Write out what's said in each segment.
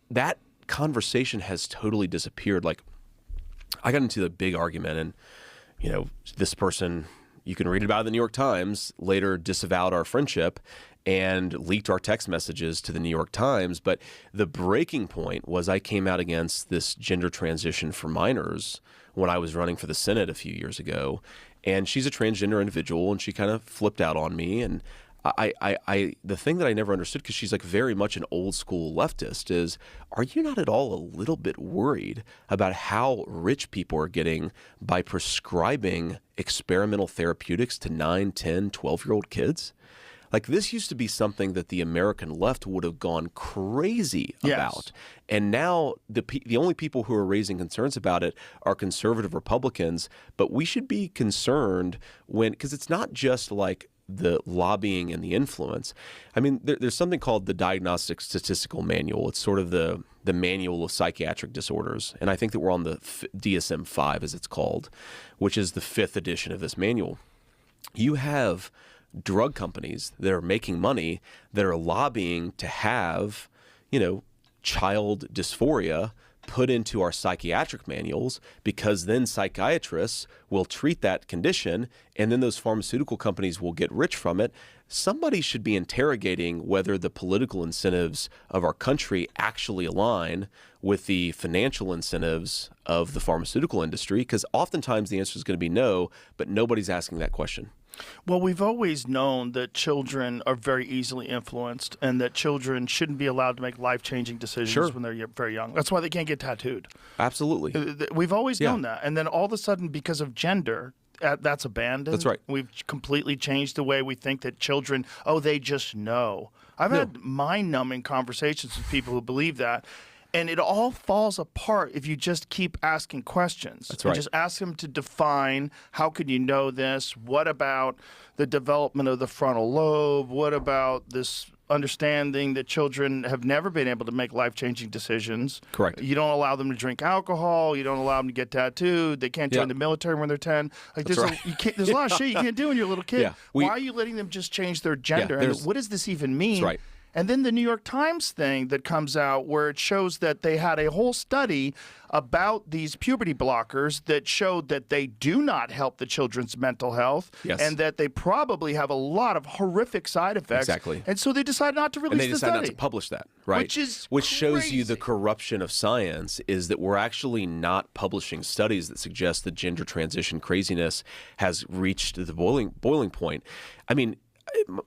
that conversation has totally disappeared. Like, I got into a big argument, and this person, you can read about it in the New York Times, later disavowed our friendship and leaked our text messages to the New York Times. But the breaking point was I came out against this gender transition for minors when I was running for the Senate a few years ago. And she's a transgender individual, and she kind of flipped out on me. And the thing that I never understood, because she's like very much an old school leftist, is, are you not at all a little bit worried about how rich people are getting by prescribing experimental therapeutics to 9, 10, 12-year-old kids? Like, this used to be something that the American left would have gone crazy about. And now the only people who are raising concerns about it are conservative Republicans. But we should be concerned because it's not just like the lobbying and the influence. I mean, there's something called the Diagnostic Statistical Manual. It's sort of the manual of psychiatric disorders. And I think that we're on the DSM-5, as it's called, which is the 5th edition of this manual. You have drug companies that are making money that are lobbying to have, child dysphoria put into our psychiatric manuals, because then psychiatrists will treat that condition, and then those pharmaceutical companies will get rich from it. Somebody should be interrogating whether the political incentives of our country actually align with the financial incentives of the pharmaceutical industry, because oftentimes the answer is going to be no, but nobody's asking that question. Well, we've always known that children are very easily influenced, and that children shouldn't be allowed to make life-changing decisions when they're very young. That's why they can't get tattooed. Absolutely. We've always known that. And then all of a sudden, because of gender, that's abandoned. That's right. We've completely changed the way we think that children, they just know. I've had mind-numbing conversations with people who believe that. And it all falls apart if you just keep asking questions. That's right. Just ask them to define, how could you know this? What about the development of the frontal lobe? What about this understanding that children have never been able to make life-changing decisions? Correct. You don't allow them to drink alcohol. You don't allow them to get tattooed. They can't join the military when they're 10. Like, there's a lot of shit you can't do when you're a little kid. Why are you letting them just change their gender? And what does this even mean? That's right. And then the New York Times thing that comes out, where it shows that they had a whole study about these puberty blockers that showed that they do not help the children's mental health, and that they probably have a lot of horrific side effects. Exactly. And so they decided not to release the study. And they decided not to publish that, right? Which shows you the corruption of science, is that we're actually not publishing studies that suggest that gender transition craziness has reached the boiling point. I mean,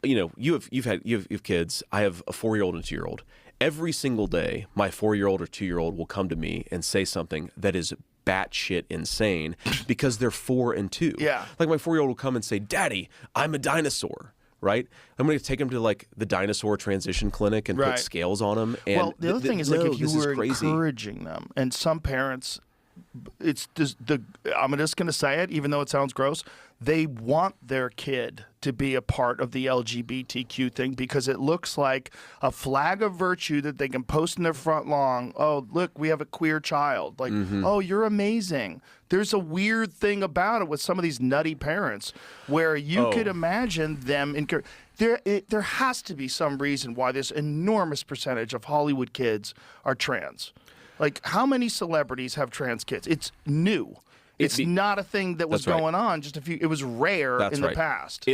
you have kids. I have a 4-year-old and a 2-year-old. Every single day, my 4-year-old or 2-year-old will come to me and say something that is batshit insane, because they're 4 and 2. Yeah. Like, my 4-year-old will come and say, "Daddy, I'm a dinosaur." Right? I'm going to take him to like the dinosaur transition clinic and put scales on him. And well, the other thing is, like, if you were encouraging them, and some parents, it's just I'm just going to say it, even though it sounds gross, they want their kid to be a part of the LGBTQ thing, because it looks like a flag of virtue that they can post in their front lawn. Oh, look, we have a queer child. Like, oh, you're amazing. There's a weird thing about it with some of these nutty parents, where you could imagine them there has to be some reason why this enormous percentage of Hollywood kids are trans. Like, how many celebrities have trans kids? It's new. It's not a thing that was going on just a few. It was rare in the past.